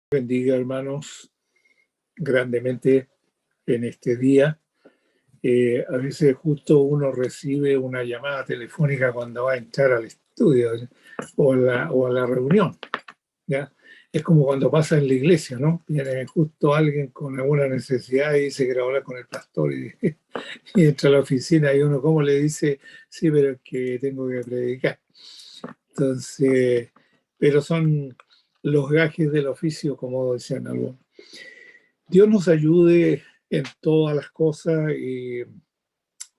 Bendiga, hermanos, grandemente en este día. A veces justo uno recibe una llamada telefónica cuando va a entrar al estudio o a la reunión, ¿ya? Es como cuando pasa en la iglesia, ¿no? Viene justo alguien con alguna necesidad y dice que quiere hablar con el pastor y entra a la oficina y uno, ¿cómo le dice? Sí, pero es que tengo que predicar. Entonces, pero son los gajes del oficio, como decían algunos. Dios nos ayude en todas las cosas y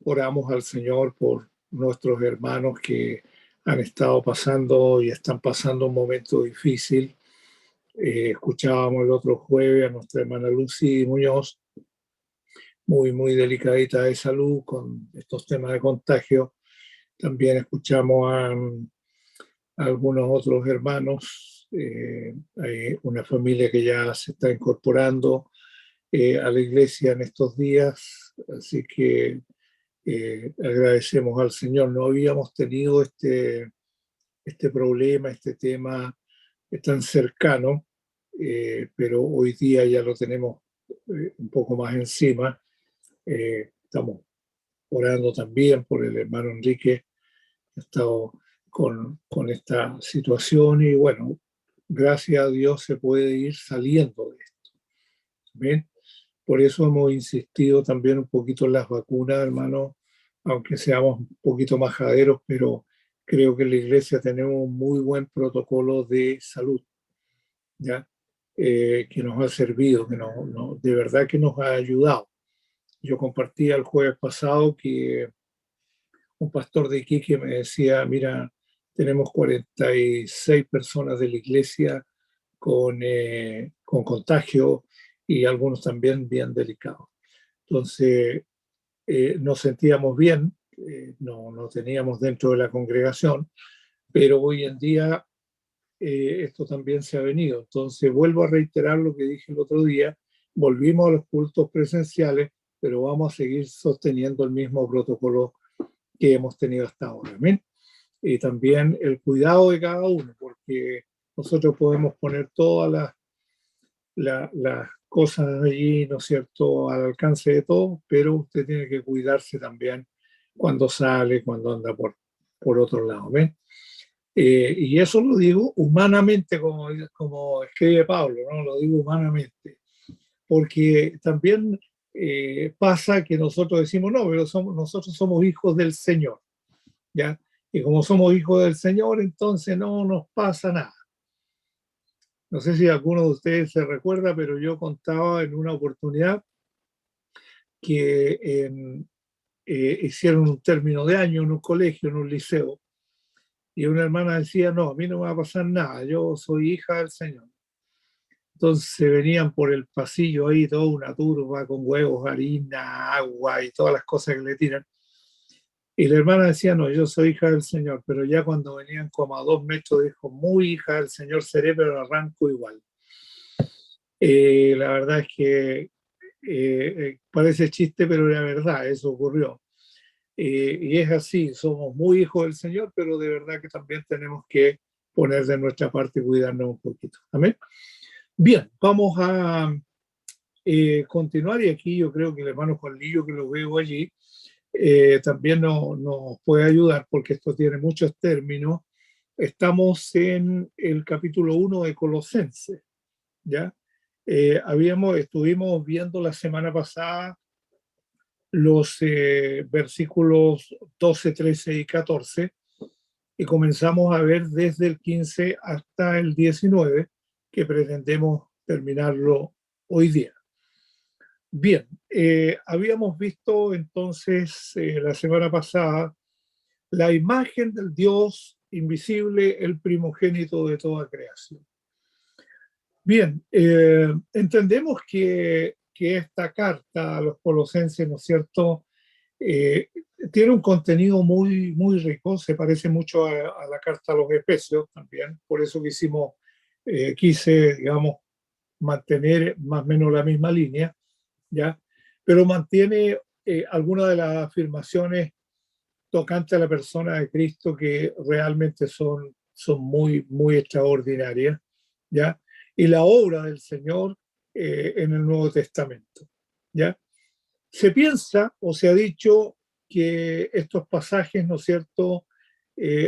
oramos al Señor por nuestros hermanos que han estado pasando y están pasando un momento difícil. Escuchábamos el otro jueves a nuestra hermana Lucy Muñoz, muy delicadita de salud con estos temas de contagio. También escuchamos a algunos otros hermanos, hay una familia que ya se está incorporando a la iglesia en estos días, así que agradecemos al Señor. No habíamos tenido este problema, este tema tan cercano, pero hoy día ya lo tenemos un poco más encima. Estamos orando también por el hermano Enrique, que ha estado con esta situación y bueno, gracias a Dios se puede ir saliendo de esto. ¿Bien? Por eso hemos insistido también un poquito en las vacunas, hermano, aunque seamos un poquito majaderos, pero creo que en la iglesia tenemos un muy buen protocolo de salud, ¿ya? Que nos ha servido, de verdad que nos ha ayudado. Yo compartía el jueves pasado que un pastor de Iquique me decía, mira, tenemos 46 personas de la iglesia con contagio y algunos también bien delicados. Entonces, nos sentíamos bien, no teníamos dentro de la congregación, pero hoy en día esto también se ha venido. Entonces, vuelvo a reiterar lo que dije el otro día, volvimos a los cultos presenciales, pero vamos a seguir sosteniendo el mismo protocolo que hemos tenido hasta ahora. ¿Amén? Y también el cuidado de cada uno, porque nosotros podemos poner todas las cosas allí, ¿no es cierto?, al alcance de todos, pero usted tiene que cuidarse también cuando sale, cuando anda por otro lado. ¿Ven? Y eso lo digo humanamente, como escribe Pablo, ¿no? Lo digo humanamente, porque también pasa que nosotros decimos, no, pero nosotros somos hijos del Señor, ¿ya? Y como somos hijos del Señor, entonces no nos pasa nada. No sé si alguno de ustedes se recuerda, pero yo contaba en una oportunidad que hicieron un término de año en un colegio, en un liceo, y una hermana decía, no, a mí no me va a pasar nada, yo soy hija del Señor. Entonces se venían por el pasillo ahí toda una turba con huevos, harina, agua y todas las cosas que le tiran. Y la hermana decía, no, yo soy hija del Señor, pero ya cuando venían como a 2 metros dijo, muy hija del Señor seré, pero arranco igual. La verdad es que parece chiste, pero era verdad, eso ocurrió. Y es así, somos muy hijos del Señor, pero de verdad que también tenemos que poner de nuestra parte y cuidarnos un poquito. Amén. Bien, vamos a continuar y aquí yo creo que el hermano Juan Lillo, que lo veo allí, también nos puede ayudar porque esto tiene muchos términos. Estamos en el capítulo 1 de Colosenses, ¿ya? Estuvimos viendo la semana pasada los versículos 12, 13 y 14 y comenzamos a ver desde el 15 hasta el 19 que pretendemos terminarlo hoy día. Bien, habíamos visto entonces la semana pasada la imagen del Dios invisible, el primogénito de toda creación. Bien, entendemos que esta carta a los colosenses, ¿no es cierto?, tiene un contenido muy rico, se parece mucho a la carta a los Efesios también, por eso quise, digamos, mantener más o menos la misma línea, ¿ya? Pero mantiene algunas de las afirmaciones tocantes a la persona de Cristo que realmente son muy extraordinarias, ¿ya? y la obra del Señor en el Nuevo Testamento. ¿Ya? Se piensa o se ha dicho que estos pasajes, ¿no es cierto?,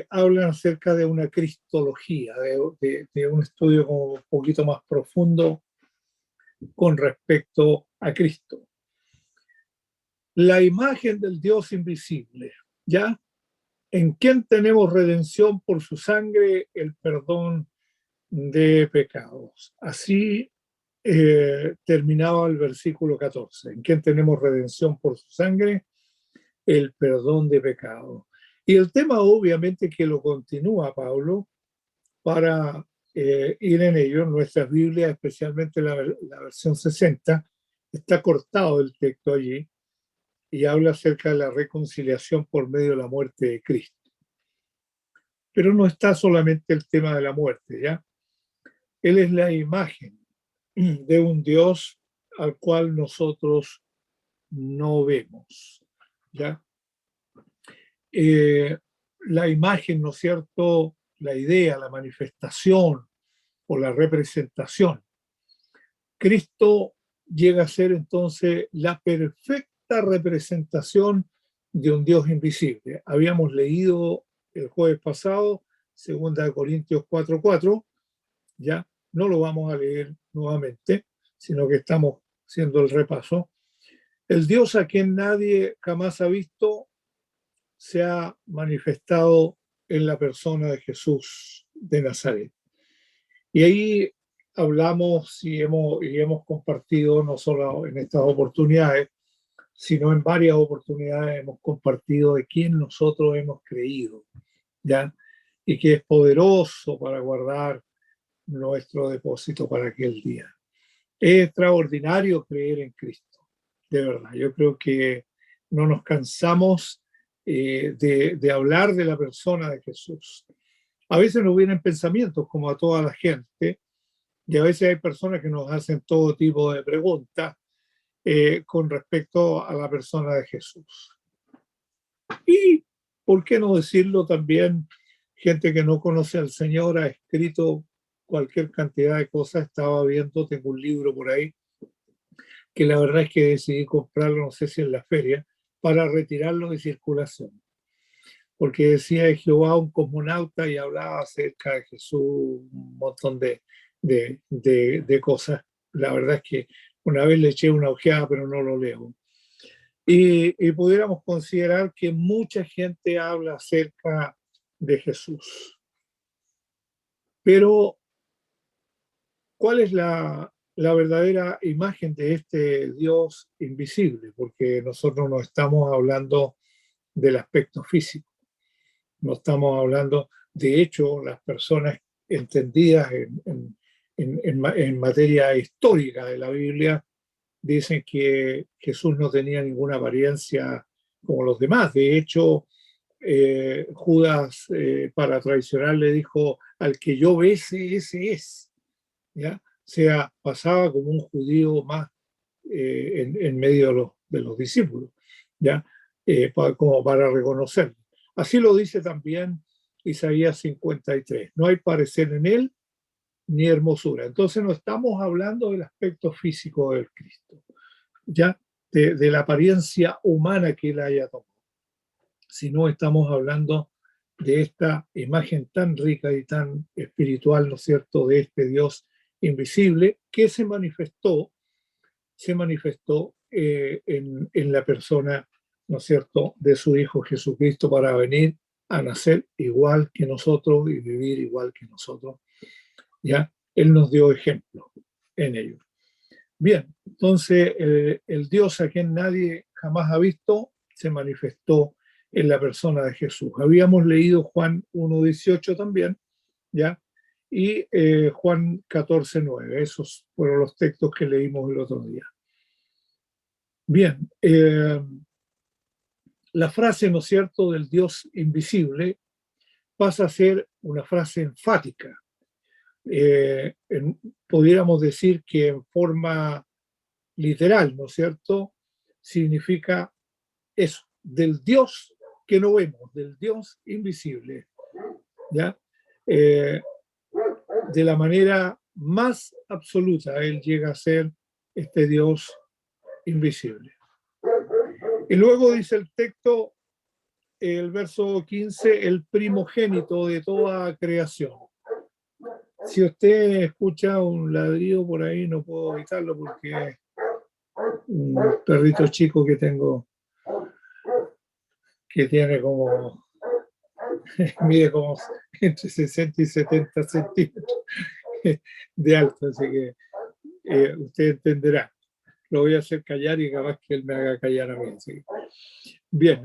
hablan acerca de una cristología, de un estudio como un poquito más profundo con respecto a Cristo. La imagen del Dios invisible, ¿ya? En quien tenemos redención por su sangre, el perdón de pecados. Así terminaba el versículo 14. En quien tenemos redención por su sangre, el perdón de pecados. Y el tema obviamente que lo continúa Pablo para ir en ello. En nuestras Biblias, especialmente la versión 60, está cortado el texto allí y habla acerca de la reconciliación por medio de la muerte de Cristo. Pero no está solamente el tema de la muerte, ¿ya? Él es la imagen de un Dios al cual nosotros no vemos, ¿ya? La imagen, ¿no es cierto?, la idea, la manifestación o la representación. Cristo llega a ser entonces la perfecta representación de un Dios invisible. Habíamos leído el jueves pasado, 2 Corintios 4:4, ya no lo vamos a leer nuevamente, sino que estamos haciendo el repaso. El Dios a quien nadie jamás ha visto se ha manifestado en la persona de Jesús de Nazaret. Y ahí hablamos y hemos compartido, no solo en estas oportunidades, sino en varias oportunidades hemos compartido de quién nosotros hemos creído, ¿ya? Y que es poderoso para guardar nuestro depósito para aquel día. Es extraordinario creer en Cristo, de verdad. Yo creo que no nos cansamos de hablar de la persona de Jesús. A veces nos vienen pensamientos, como a toda la gente, y a veces hay personas que nos hacen todo tipo de preguntas con respecto a la persona de Jesús. Y, ¿por qué no decirlo también? Gente que no conoce al Señor ha escrito cualquier cantidad de cosas. Estaba viendo, tengo un libro por ahí, que la verdad es que decidí comprarlo, no sé si en la feria, para retirarlo de circulación. Porque decía de Jehová un cosmonauta y hablaba acerca de Jesús, un montón de cosas. La verdad es que una vez le eché una ojeada, pero no lo leo. Y pudiéramos considerar que mucha gente habla acerca de Jesús. Pero, ¿cuál es la verdadera imagen de este Dios invisible? Porque nosotros no estamos hablando del aspecto físico, no estamos hablando, de hecho, las personas entendidas en materia histórica de la Biblia dicen que Jesús no tenía ninguna apariencia como los demás. De hecho, Judas, para traicionar, le dijo: al que yo bese, ese es. ¿Ya? O sea, pasaba como un judío más en medio de los discípulos, ¿ya? Como para reconocerlo. Así lo dice también Isaías 53. No hay parecer en él ni hermosura. Entonces no estamos hablando del aspecto físico del Cristo, ya de la apariencia humana que él haya tomado, sino estamos hablando de esta imagen tan rica y tan espiritual, ¿no es cierto?, de este Dios invisible que se manifestó en la persona, ¿no es cierto?, de su Hijo Jesucristo para venir a nacer igual que nosotros y vivir igual que nosotros. ¿Ya? Él nos dio ejemplo en ello. Bien, entonces el Dios a quien nadie jamás ha visto se manifestó en la persona de Jesús. Habíamos leído Juan 1:18 también, ¿ya? Y Juan 14:9. Esos fueron los textos que leímos el otro día. Bien, la frase, ¿no es cierto?, del Dios invisible pasa a ser una frase enfática. Pudiéramos decir que en forma literal, ¿no es cierto?, significa eso, del Dios que no vemos, del Dios invisible, ¿ya? De la manera más absoluta. Él llega a ser este Dios invisible. Y luego dice el texto, el verso 15, el primogénito de toda creación. Si usted escucha un ladrido por ahí, no puedo evitarlo porque es un perrito chico que tengo, que tiene como, mide como entre 60 y 70 centímetros de alto, así que usted entenderá. Lo voy a hacer callar y capaz que él me haga callar a mí. ¿Sí? Bien,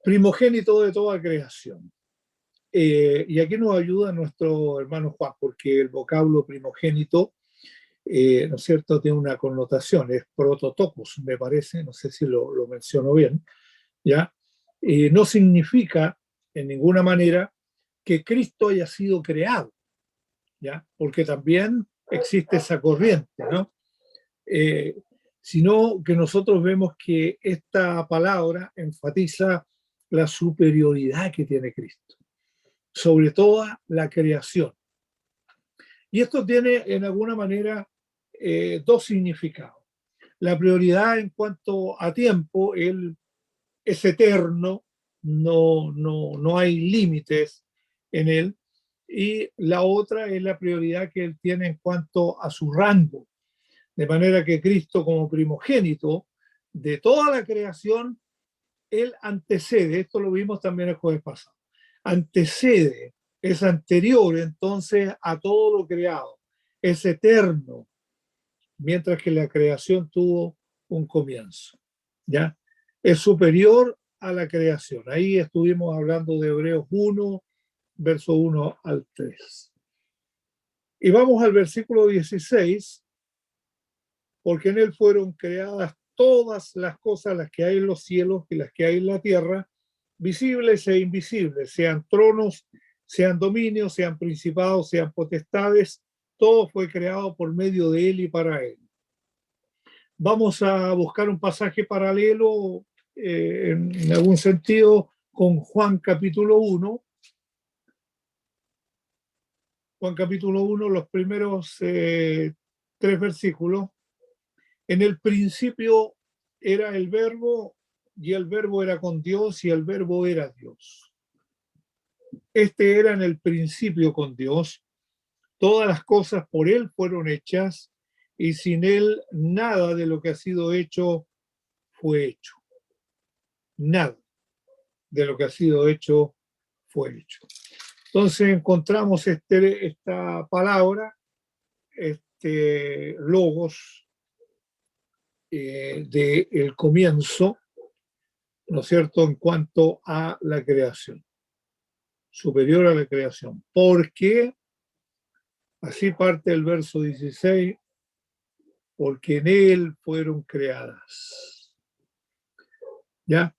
primogénito de toda creación. Y aquí nos ayuda nuestro hermano Juan, porque el vocablo primogénito, ¿no es cierto?, tiene una connotación, es prototocos, me parece, no sé si lo menciono bien, ¿ya? No significa en ninguna manera que Cristo haya sido creado, ¿ya? Porque también existe esa corriente, ¿no? Sino que nosotros vemos que esta palabra enfatiza la superioridad que tiene Cristo sobre toda la creación. Y esto tiene en alguna manera dos significados. La prioridad en cuanto a tiempo, Él es eterno, no hay límites en Él. Y la otra es la prioridad que Él tiene en cuanto a su rango. De manera que Cristo como primogénito de toda la creación, Él antecede, esto lo vimos también el jueves pasado, antecede, es anterior entonces a todo lo creado, es eterno, mientras que la creación tuvo un comienzo, ¿ya? Es superior a la creación. Ahí estuvimos hablando de Hebreos 1, verso 1 al 3. Y vamos al versículo 16, porque en él fueron creadas todas las cosas, las que hay en los cielos y las que hay en la tierra, visibles e invisibles, sean tronos, sean dominios, sean principados, sean potestades, todo fue creado por medio de él y para él. Vamos a buscar un pasaje paralelo, en algún sentido, con Juan capítulo 1. Juan capítulo 1, los primeros 3 versículos. En el principio era el verbo, y el verbo era con Dios, y el verbo era Dios. Este era en el principio con Dios. Todas las cosas por él fueron hechas, y sin él nada de lo que ha sido hecho fue hecho. Nada de lo que ha sido hecho fue hecho. Entonces encontramos esta palabra, este logos, del comienzo, ¿no es cierto?, en cuanto a la creación, superior a la creación. Porque, así parte el verso 16, porque en él fueron creadas. ¿Ya?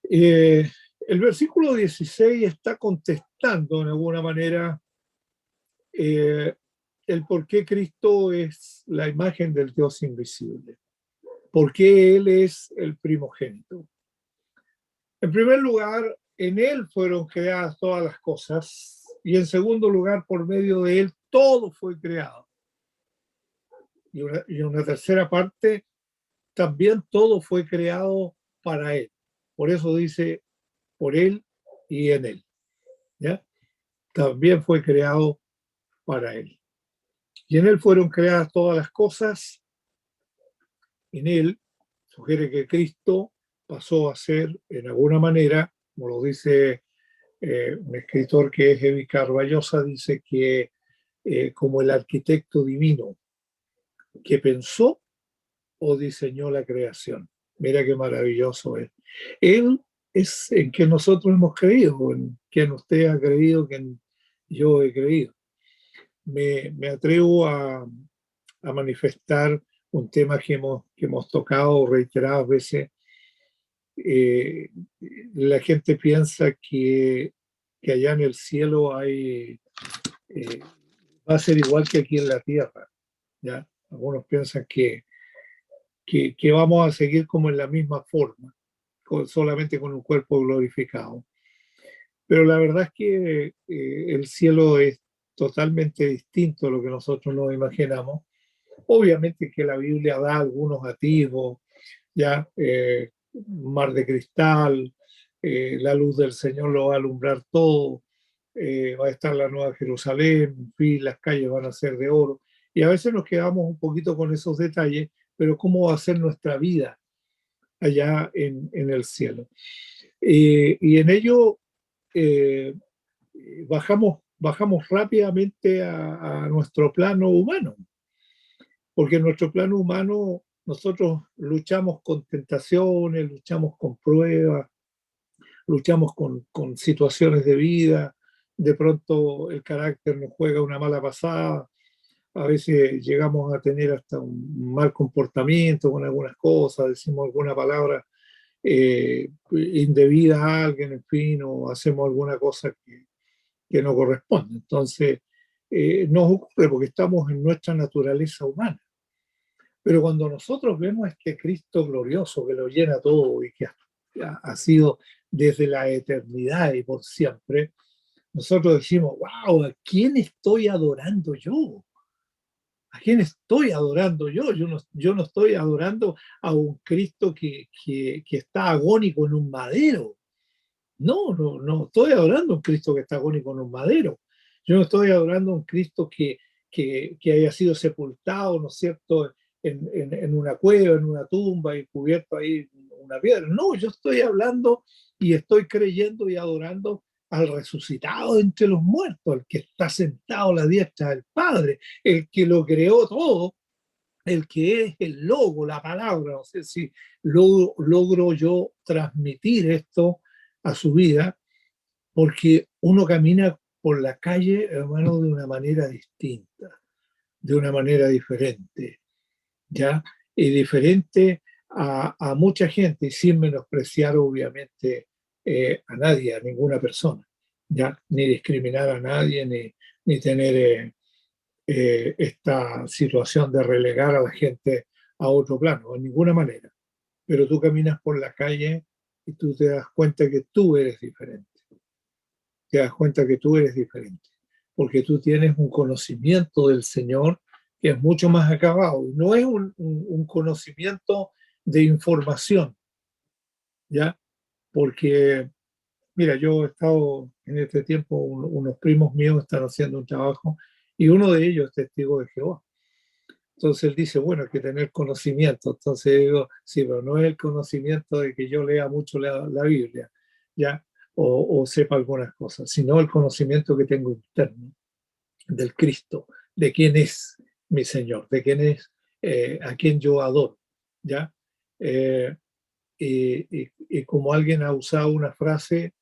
El versículo 16 está contestando en alguna manera el por qué Cristo es la imagen del Dios invisible, por qué Él es el primogénito. En primer lugar, en Él fueron creadas todas las cosas, y en segundo lugar, por medio de Él, todo fue creado. Y una tercera parte, también todo fue creado para Él. Por eso dice, por Él y en Él. ¿Ya? También fue creado para Él. Y en Él fueron creadas todas las cosas. En Él sugiere que Cristo pasó a ser, en alguna manera, como lo dice un escritor que es Evi Carballosa, dice que como el arquitecto divino que pensó o diseñó la creación. Mira qué maravilloso es. Él es en que nosotros hemos creído, en quien usted ha creído, quien yo he creído. Me atrevo a manifestar un tema que hemos tocado reiteradas veces. La gente piensa que allá en el cielo hay, va a ser igual que aquí en la tierra, ¿ya? Algunos piensan que vamos a seguir como en la misma forma, solamente con un cuerpo glorificado. Pero la verdad es que el cielo es totalmente distinto a lo que nosotros nos imaginamos. Obviamente que la Biblia da algunos atisbos, ya, mar de cristal, la luz del Señor lo va a alumbrar todo, va a estar la Nueva Jerusalén, en fin, las calles van a ser de oro. Y a veces nos quedamos un poquito con esos detalles, pero ¿cómo va a ser nuestra vida allá en el cielo? Y en ello eh, bajamos rápidamente a nuestro plano humano, porque en nuestro plano humano nosotros luchamos con tentaciones, luchamos con pruebas, luchamos con situaciones de vida, de pronto el carácter nos juega una mala pasada, a veces llegamos a tener hasta un mal comportamiento con algunas cosas, decimos alguna palabra indebida a alguien, en fin, o hacemos alguna cosa que no corresponde. Entonces, nos ocurre porque estamos en nuestra naturaleza humana. Pero cuando nosotros vemos este Cristo glorioso que lo llena todo y que ha sido desde la eternidad y por siempre, nosotros decimos, wow, ¿a quién estoy adorando yo? ¿A quién estoy adorando yo? Yo no estoy adorando a un Cristo que está agónico en un madero. No estoy adorando a un Cristo que está agónico en un madero. Yo no estoy adorando a un Cristo que haya sido sepultado, ¿no es cierto?, en una cueva, en una tumba y cubierto ahí una piedra. No, yo estoy hablando y estoy creyendo y adorando al resucitado entre los muertos, al que está sentado a la diestra del Padre, el que lo creó todo, el que es el logo, la palabra. No sé si logro yo transmitir esto a su vida, porque uno camina por la calle, hermano, de una manera distinta, de una manera diferente, ¿ya? Y diferente a mucha gente, y sin menospreciar, obviamente, a nadie, a ninguna persona, ¿ya? Ni discriminar a nadie, ni tener esta situación de relegar a la gente a otro plano, de ninguna manera. Pero tú caminas por la calle y tú te das cuenta que tú eres diferente. Te das cuenta que tú eres diferente, porque tú tienes un conocimiento del Señor que es mucho más acabado. No es un conocimiento de información, ¿ya? Porque, mira, yo he estado en este tiempo, unos primos míos están haciendo un trabajo y uno de ellos es testigo de Jehová. Entonces él dice, bueno, hay que tener conocimiento. Entonces digo, sí, pero no es el conocimiento de que yo lea mucho la Biblia, ¿ya? O sepa algunas cosas, sino el conocimiento que tengo interno del Cristo, de quién es mi Señor, de quién es a quien yo adoro, ¿ya? Eh, y como alguien ha usado una frase,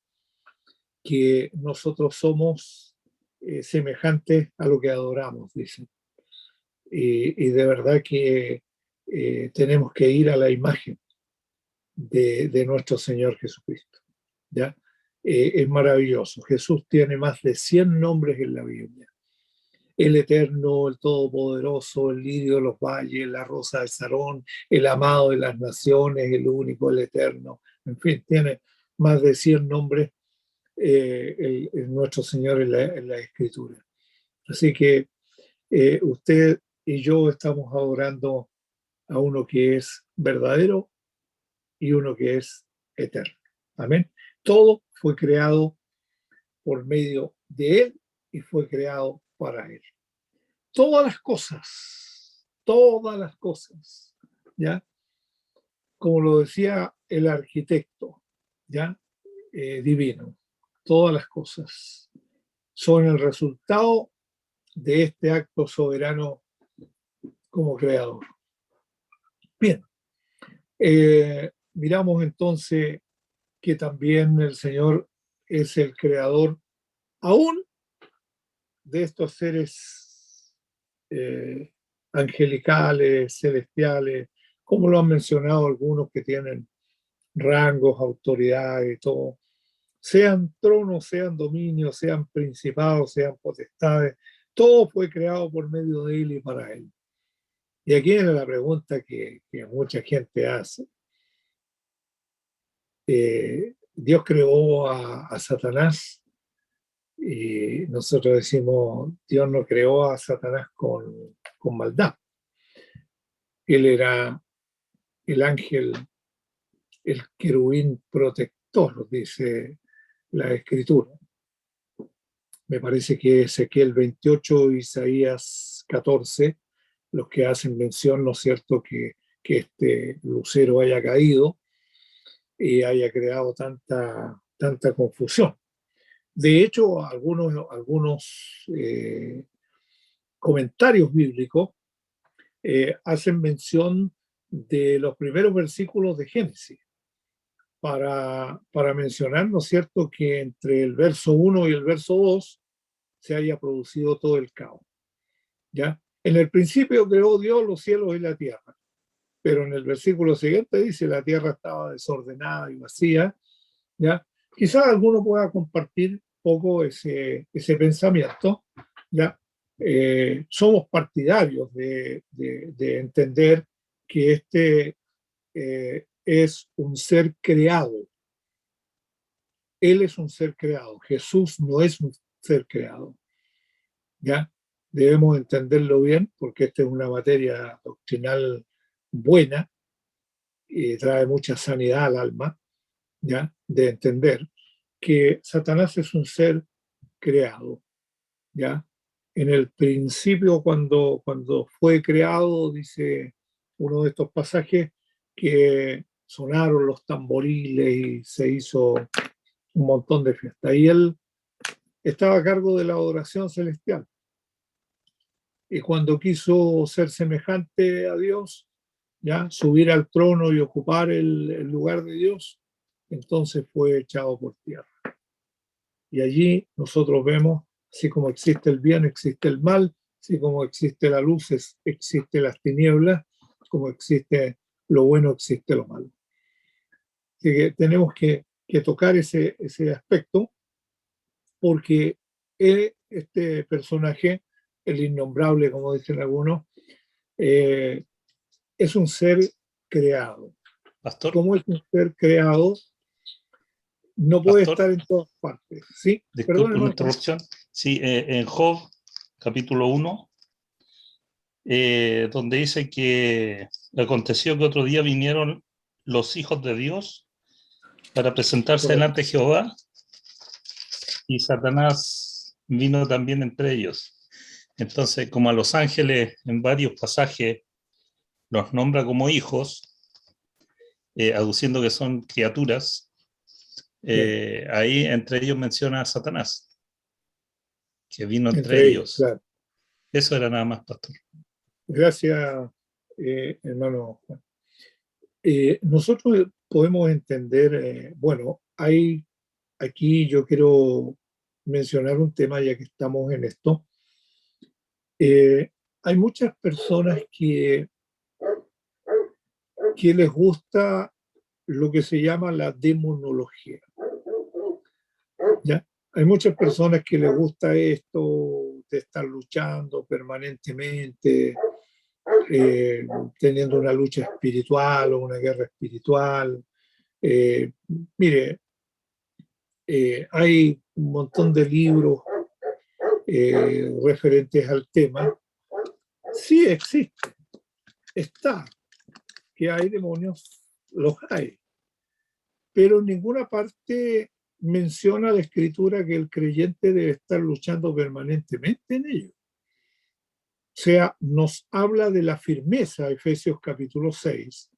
que nosotros somos semejantes a lo que adoramos, dice. Y de verdad que tenemos que ir a la imagen de nuestro Señor Jesucristo. ¿Ya? Es maravilloso. Jesús tiene más de 100 nombres en la Biblia. El Eterno, el Todopoderoso, el Lirio de los Valles, la Rosa de Sarón, el Amado de las Naciones, el Único, el Eterno. En fin, tiene más de 100 nombres nuestro Señor en la Escritura. Así que usted y yo estamos adorando a uno que es verdadero y uno que es eterno. Amén. Todo fue creado por medio de Él y fue creado para Él. Todas las cosas, ¿ya? Como lo decía el arquitecto, ¿ya? Divino, todas las cosas son el resultado de este acto soberano como creador. Bien, miramos entonces que también el Señor es el creador aún de estos seres eh, angelicales, celestiales, como lo han mencionado algunos que tienen rangos, autoridades y todo, sean tronos, sean dominios, sean principados, sean potestades, todo fue creado por medio de Él y para Él. Y aquí viene la pregunta que mucha gente hace. Dios creó a Satanás Y nosotros decimos, Dios no creó a Satanás con maldad. Él era el ángel, el querubín protector, dice la Escritura. Me parece que Ezequiel 28, Isaías 14, los que hacen mención, ¿no es cierto?, que este lucero haya caído y haya creado tanta confusión. De hecho, algunos comentarios bíblicos hacen mención de los primeros versículos de Génesis para mencionar, ¿no es cierto?, que entre el verso 1 y el verso 2 se haya producido todo el caos. ¿Ya? En el principio creó Dios los cielos y la tierra, pero en el versículo siguiente dice la tierra estaba desordenada y vacía. ¿Ya? Quizás alguno pueda compartir poco ese pensamiento. ¿Ya? Somos partidarios de entender que este es un ser creado. Él es un ser creado. Jesús no es un ser creado. ¿Ya? Debemos entenderlo bien porque esta es una materia doctrinal buena y trae mucha sanidad al alma, ¿ya? De entender que Satanás es un ser creado, ¿ya? En el principio, cuando fue creado, dice uno de estos pasajes, que sonaron los tamboriles y se hizo un montón de fiesta. Y él estaba a cargo de la adoración celestial. Y cuando quiso ser semejante a Dios, ya subir al trono y ocupar el lugar de Dios, entonces fue echado por tierra. Y allí nosotros vemos, así como existe el bien, existe el mal, así como existe la luz, existe las tinieblas, como existe lo bueno, existe lo malo. Así que tenemos que tocar ese aspecto, porque este personaje, el innombrable, como dicen algunos, es un ser creado. Pastor, Como es un ser creado, no puede estar en todas partes. ¿Sí? Disculpe Perdón, una interrupción. Sí, en Job, capítulo 1, donde dice que aconteció que otro día vinieron los hijos de Dios para presentarse delante de Jehová, y Satanás vino también entre ellos. Entonces, como a los ángeles en varios pasajes los nombra como hijos, aduciendo que son criaturas, ahí entre ellos menciona a Satanás, que vino entre ellos. Claro. Eso era nada más, pastor. Gracias, hermano Juan. Nosotros podemos entender, bueno, aquí yo quiero mencionar un tema ya que estamos en esto. Hay muchas personas que les gusta lo que se llama la demonología. ¿Ya? Hay muchas personas que les gusta esto de estar luchando permanentemente, teniendo una lucha espiritual o una guerra espiritual. Mire, hay un montón de libros referentes al tema. Sí existe, está, que hay demonios, los hay, pero en ninguna parte menciona la Escritura que el creyente debe estar luchando permanentemente en ello. O sea, nos habla de la firmeza, Efesios capítulo 6,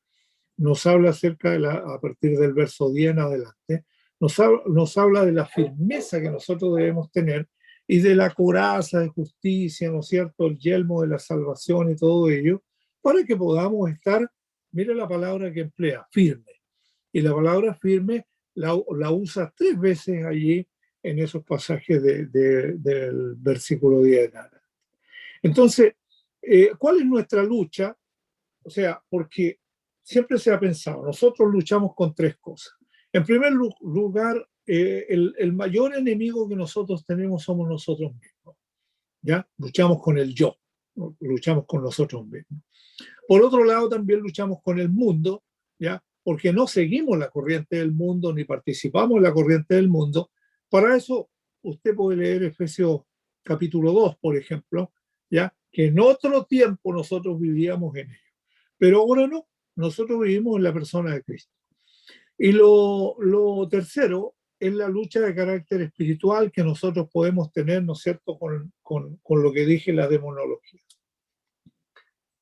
nos habla acerca a partir del verso 10 en adelante, nos habla de la firmeza que nosotros debemos tener y de la coraza de justicia, ¿no es cierto?, el yelmo de la salvación y todo ello, para que podamos estar, mire la palabra que emplea, firme. Y la palabra firme la usa 3 veces allí en esos pasajes del versículo 10. Entonces, ¿cuál es nuestra lucha? O sea, porque siempre se ha pensado, nosotros luchamos con 3 cosas. En primer lugar, el mayor enemigo que nosotros tenemos somos nosotros mismos. ¿Ya? Luchamos con el yo, ¿no? Luchamos con nosotros mismos. Por otro lado, también luchamos con el mundo, ¿ya? Porque no seguimos la corriente del mundo ni participamos en la corriente del mundo. Para eso usted puede leer Efesios capítulo 2, por ejemplo, ¿ya? Que en otro tiempo nosotros vivíamos en ello. Pero ahora no, nosotros vivimos en la persona de Cristo. Y lo tercero es la lucha de carácter espiritual que nosotros podemos tener, ¿no es cierto?, con lo que dije, la demonología.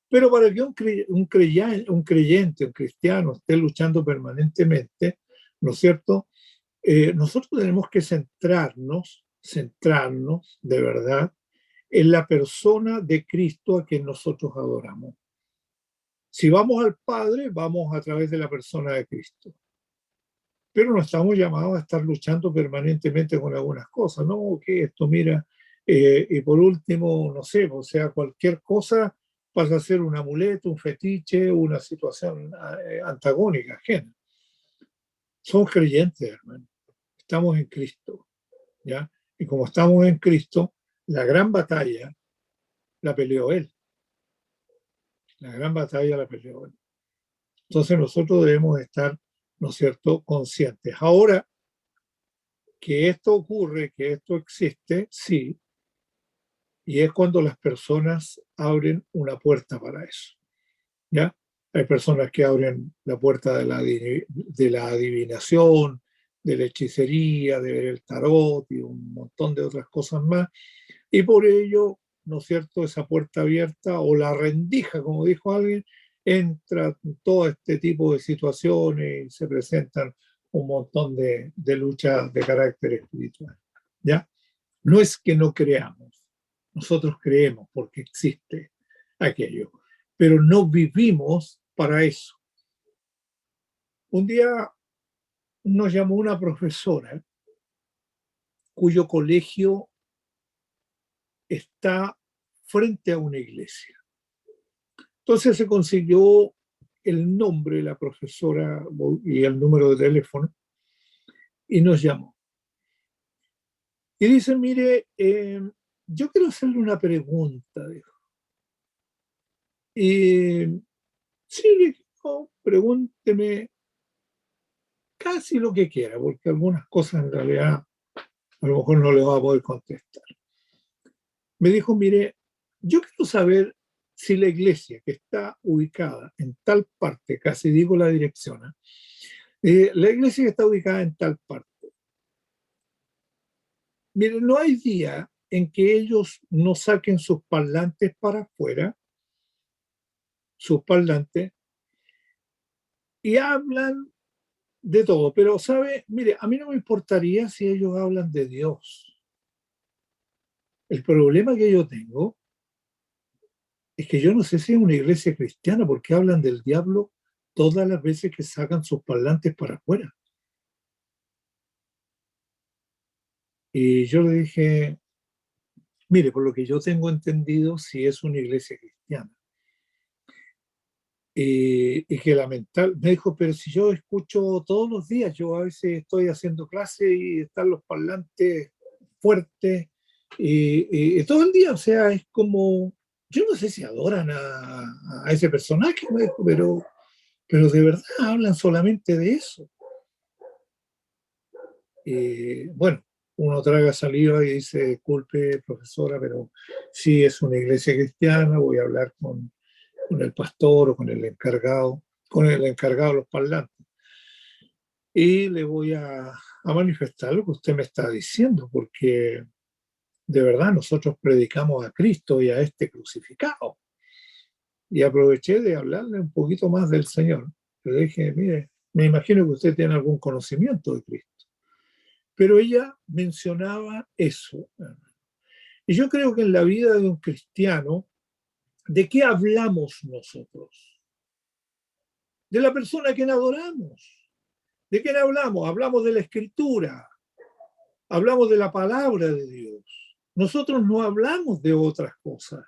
Pero para que un creyente, un cristiano esté luchando permanentemente, ¿no es cierto?, nosotros tenemos que centrarnos de verdad en la persona de Cristo a quien nosotros adoramos. Si vamos al Padre, vamos a través de la persona de Cristo. Pero no estamos llamados a estar luchando permanentemente con algunas cosas, ¿no? Que esto, mira, y por último, no sé, o sea, cualquier cosa pasa a ser un amuleto, un fetiche, una situación antagónica, ajena. Somos creyentes, hermano. Estamos en Cristo, ¿ya? Y como estamos en Cristo, la gran batalla la peleó Él. La gran batalla la peleó Él. Entonces nosotros debemos estar, ¿no es cierto?, conscientes. Ahora, que esto ocurre, que esto existe, sí, y es cuando las personas abren una puerta para eso, ¿ya? Hay personas que abren la puerta de la adivinación, de la hechicería, de ver el tarot y un montón de otras cosas más, y por ello, ¿no es cierto?, esa puerta abierta o la rendija, como dijo alguien, entra todo este tipo de situaciones y se presentan un montón de luchas de carácter espiritual, ¿ya? No es que no creamos, nosotros creemos porque existe aquello, pero no vivimos para eso. Un día nos llamó una profesora cuyo colegio está frente a una iglesia. Entonces se consiguió el nombre de la profesora y el número de teléfono y nos llamó. Y dice, mire, yo quiero hacerle una pregunta, dijo. Y sí, le dijo, pregúnteme casi lo que quiera, porque algunas cosas en realidad a lo mejor no le va a poder contestar. Me dijo, mire, yo quiero saber si la iglesia que está ubicada en tal parte, casi digo la dirección, la iglesia que está ubicada en tal parte, mire, no hay día en que ellos no saquen sus parlantes para afuera, sus parlantes, y hablan de todo. Pero, ¿sabe? Mire, a mí no me importaría si ellos hablan de Dios. El problema que yo tengo es que yo no sé si es una iglesia cristiana porque hablan del diablo todas las veces que sacan sus parlantes para afuera. Y yo le dije, mire, por lo que yo tengo entendido, si es una iglesia cristiana. Y que lamentable, me dijo, pero si yo escucho todos los días, yo a veces estoy haciendo clase y están los parlantes fuertes y todo el día, o sea, es como, yo no sé si adoran a ese personaje, me dijo, pero de verdad hablan solamente de eso. Bueno, uno traga saliva y dice, disculpe, profesora, pero sí es una iglesia cristiana, voy a hablar con el pastor o con el encargado de los parlantes. Y le voy a manifestar lo que usted me está diciendo, porque de verdad nosotros predicamos a Cristo y a este crucificado. Y aproveché de hablarle un poquito más del Señor. Le dije, mire, me imagino que usted tiene algún conocimiento de Cristo. Pero ella mencionaba eso. Y yo creo que en la vida de un cristiano, ¿de qué hablamos nosotros? De la persona a quien adoramos. ¿De quién hablamos? Hablamos de la Escritura, hablamos de la palabra de Dios. Nosotros no hablamos de otras cosas,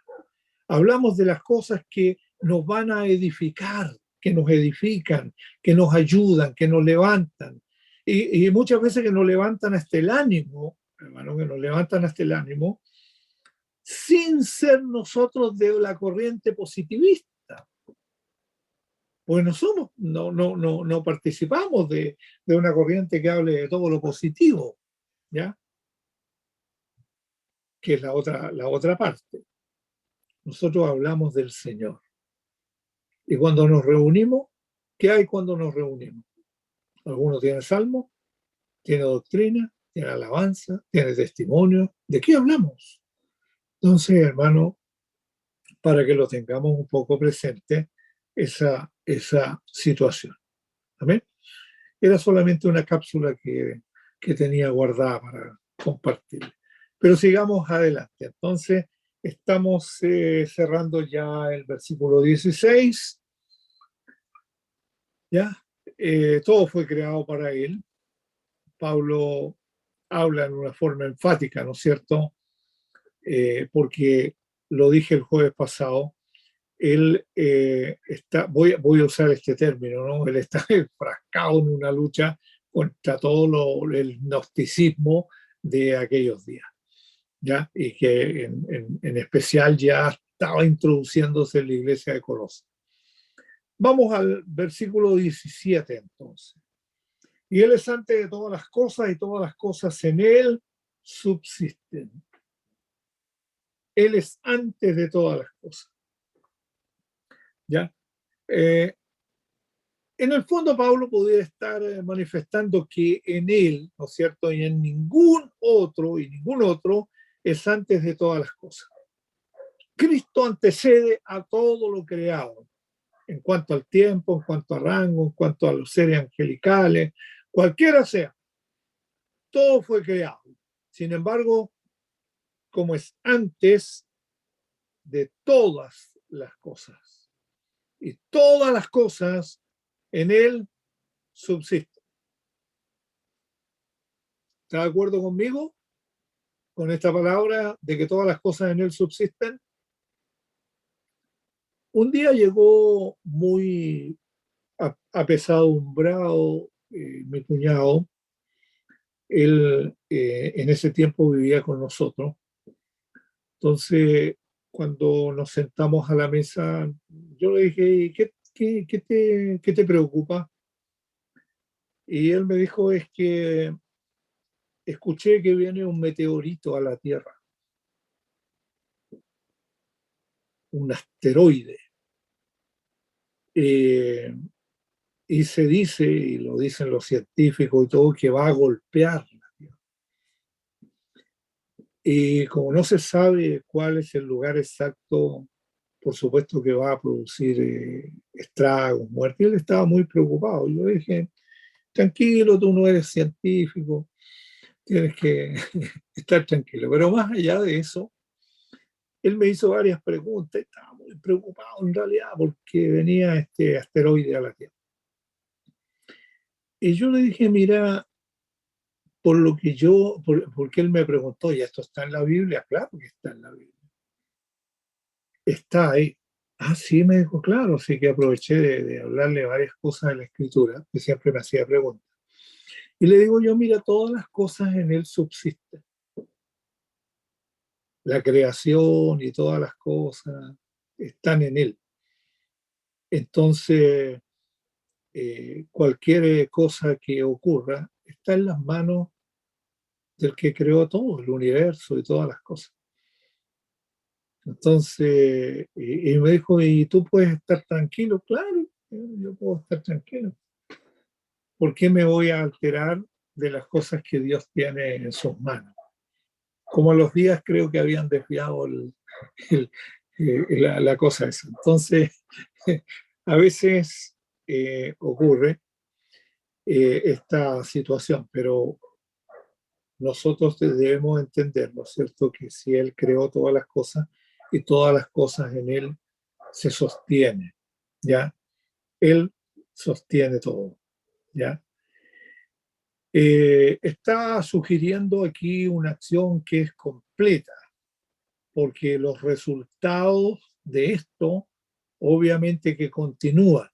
hablamos de las cosas que nos van a edificar, que nos edifican, que nos ayudan, que nos levantan. Y muchas veces que nos levantan hasta el ánimo, hermano, que nos levantan hasta el ánimo, sin ser nosotros de la corriente positivista. Pues no participamos de una corriente que hable de todo lo positivo, ¿ya? que es la otra parte. Nosotros hablamos del Señor. Y cuando nos reunimos, ¿qué hay cuando nos reunimos? Algunos tienen salmo, tiene doctrina, tiene alabanza, tiene testimonio. ¿De qué hablamos? Entonces, hermano, para que lo tengamos un poco presente, esa situación. ¿Amén? Era solamente una cápsula que tenía guardada para compartir. Pero sigamos adelante. Entonces, estamos cerrando ya el versículo 16. ¿Ya? Todo fue creado para él. Pablo habla en una forma enfática, ¿no es cierto? Porque lo dije el jueves pasado, él voy a usar este término, ¿no? Él está enfrascado en una lucha contra todo el gnosticismo de aquellos días, ¿ya? Y que en especial ya estaba introduciéndose en la iglesia de Colosas. Vamos al versículo 17 entonces. Y él es antes de todas las cosas y todas las cosas en él subsisten. Él es antes de todas las cosas. ¿Ya? En el fondo, Pablo podría estar manifestando que en él, ¿no es cierto? Y en ningún otro es antes de todas las cosas. Cristo antecede a todo lo creado, en cuanto al tiempo, en cuanto a rango, en cuanto a los seres angelicales, cualquiera sea, todo fue creado. Sin embargo, como es antes de todas las cosas, y todas las cosas en él subsisten. ¿Está de acuerdo conmigo con esta palabra de que todas las cosas en él subsisten? Un día llegó muy apesadumbrado mi cuñado. Él en ese tiempo vivía con nosotros. Entonces, cuando nos sentamos a la mesa, yo le dije, ¿qué te preocupa? Y él me dijo, es que escuché que viene un meteorito a la Tierra, un asteroide. Eh, y se dice, y lo dicen los científicos y todo, que va a golpear la Tierra. Y como no se sabe cuál es el lugar exacto, por supuesto que va a producir estragos, muerte. Y él estaba muy preocupado. Yo le dije, tranquilo, tú no eres científico, tienes que estar tranquilo. Pero más allá de eso, él me hizo varias preguntas, estaba muy preocupado en realidad porque venía este asteroide a la Tierra. Y yo le dije, mira, porque él me preguntó, ¿y esto está en la Biblia? Claro que está en la Biblia. Está ahí. Ah, sí, me dijo, claro, así que aproveché de hablarle varias cosas de la escritura, que siempre me hacía preguntas. Y le digo yo, mira, todas las cosas en él subsisten. La creación y todas las cosas están en él. Entonces, cualquier cosa que ocurra está en las manos del que creó todo, el universo y todas las cosas. Entonces, y me dijo, ¿y tú puedes estar tranquilo? Claro, yo puedo estar tranquilo. ¿Por qué me voy a alterar de las cosas que Dios tiene en sus manos? Como a los días creo que habían desviado la cosa esa. Entonces, a veces ocurre esta situación, pero nosotros debemos entender, ¿no es cierto?, que si Él creó todas las cosas y todas las cosas en Él se sostienen, ¿ya? Él sostiene todo, ¿ya? Está sugiriendo aquí una acción que es completa, porque los resultados de esto obviamente que continúan.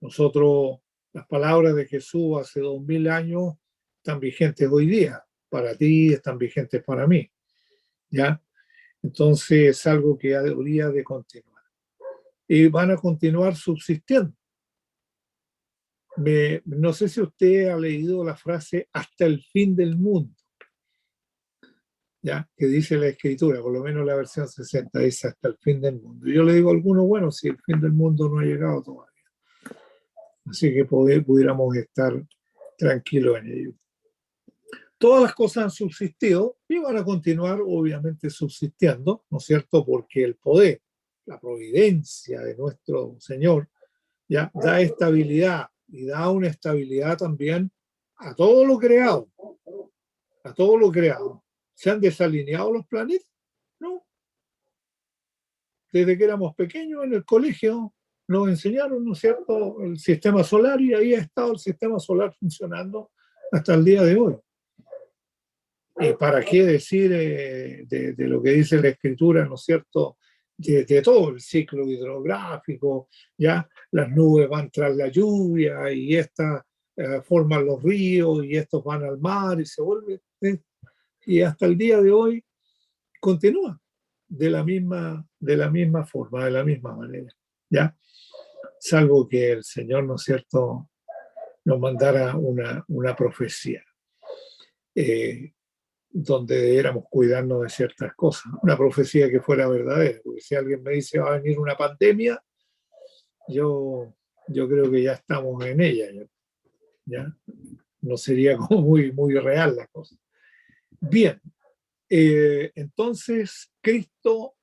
Nosotros, las palabras de Jesús hace 2000 años están vigentes hoy día, para ti están vigentes para mí, ¿ya? Entonces es algo que habría de continuar. Y van a continuar subsistiendo. No sé si usted ha leído la frase hasta el fin del mundo. ¿ya? Que dice la Escritura, por lo menos la versión 60, dice hasta el fin del mundo. Yo le digo a algunos, bueno, si el fin del mundo no ha llegado todavía. Así que pudiéramos estar tranquilos en ello. Todas las cosas han subsistido y van a continuar, obviamente, subsistiendo, ¿no es cierto? Porque el poder, la providencia de nuestro Señor, ya da estabilidad y da una estabilidad también a todo lo creado, a todo lo creado. ¿Se han desalineado los planetas? No. Desde que éramos pequeños en el colegio nos enseñaron, ¿no es cierto?, el sistema solar y ahí ha estado el sistema solar funcionando hasta el día de hoy. ¿Para qué decir de lo que dice la Escritura, ¿no es cierto?, de todo el ciclo hidrográfico, ya las nubes van tras la lluvia y estas forman los ríos y estos van al mar y se vuelve, y hasta el día de hoy continúa de la misma forma, de la misma manera, ¿ya? Salvo que el Señor, ¿no es cierto?, nos mandara una profecía. Donde debiéramos cuidarnos de ciertas cosas. Una profecía que fuera verdadera, porque si alguien me dice va a venir una pandemia, yo creo que ya estamos en ella, ¿ya? No sería como muy real la cosa. Bien, entonces Cristo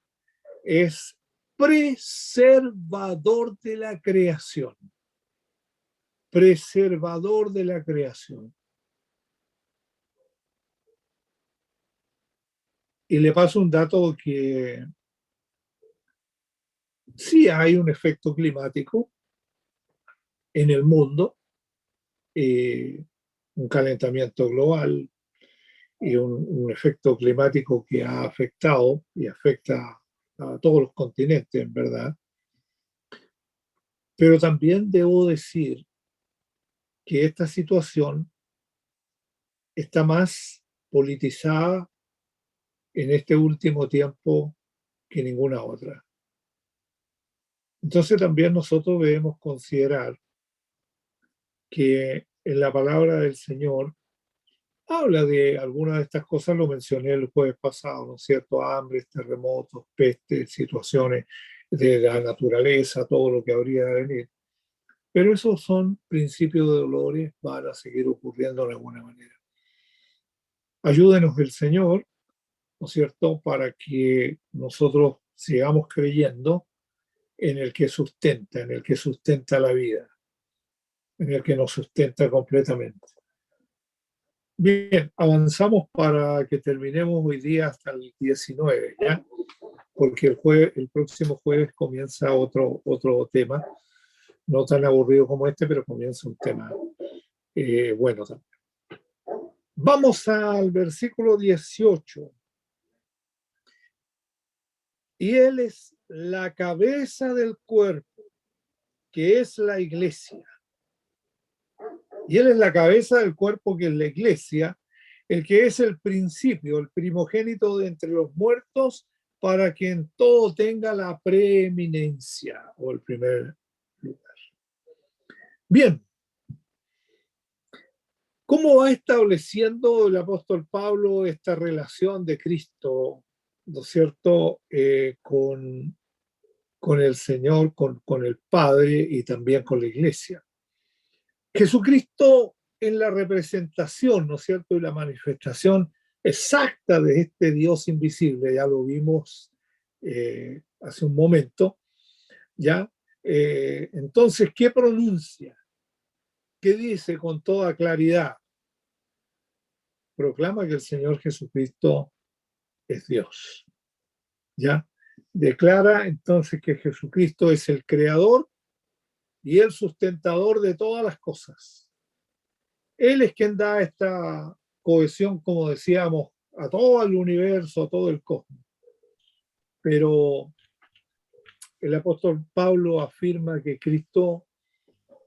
es preservador de la creación. Preservador de la creación. Y le paso un dato que sí hay un efecto climático en el mundo, un calentamiento global y un efecto climático que ha afectado y afecta a todos los continentes, en verdad. Pero también debo decir que esta situación está más politizada en este último tiempo que ninguna otra. Entonces también nosotros debemos considerar que en la palabra del Señor habla de algunas de estas cosas, lo mencioné el jueves pasado, ¿no es cierto? Hambres, terremotos, pestes, situaciones de la naturaleza, todo lo que habría de venir. Pero esos son principios de dolores, van a seguir ocurriendo de alguna manera. Ayúdenos el Señor, ¿no es cierto?, para que nosotros sigamos creyendo en el que sustenta la vida, en el que nos sustenta completamente. Bien, avanzamos para que terminemos hoy día hasta el 19, ¿ya? Porque el próximo jueves comienza otro tema, no tan aburrido como este, pero comienza un tema bueno también. Vamos al versículo 18. Y Él es la cabeza del cuerpo, que es la iglesia. Y Él es la cabeza del cuerpo, que es la iglesia, el que es el principio, el primogénito de entre los muertos, para que en todo tenga la preeminencia o el primer lugar. Bien, ¿cómo va estableciendo el apóstol Pablo esta relación de Cristo, ¿no es cierto?, con el Señor, con el Padre y también con la iglesia? Jesucristo es la representación, ¿no es cierto?, y la manifestación exacta de este Dios invisible, ya lo vimos hace un momento, ¿ya? Entonces, ¿qué pronuncia? ¿Qué dice con toda claridad? Proclama que el Señor Jesucristo es Dios, ¿ya? Declara entonces que Jesucristo es el creador y el sustentador de todas las cosas. Él es quien da esta cohesión, como decíamos, a todo el universo, a todo el cosmos. Pero el apóstol Pablo afirma que Cristo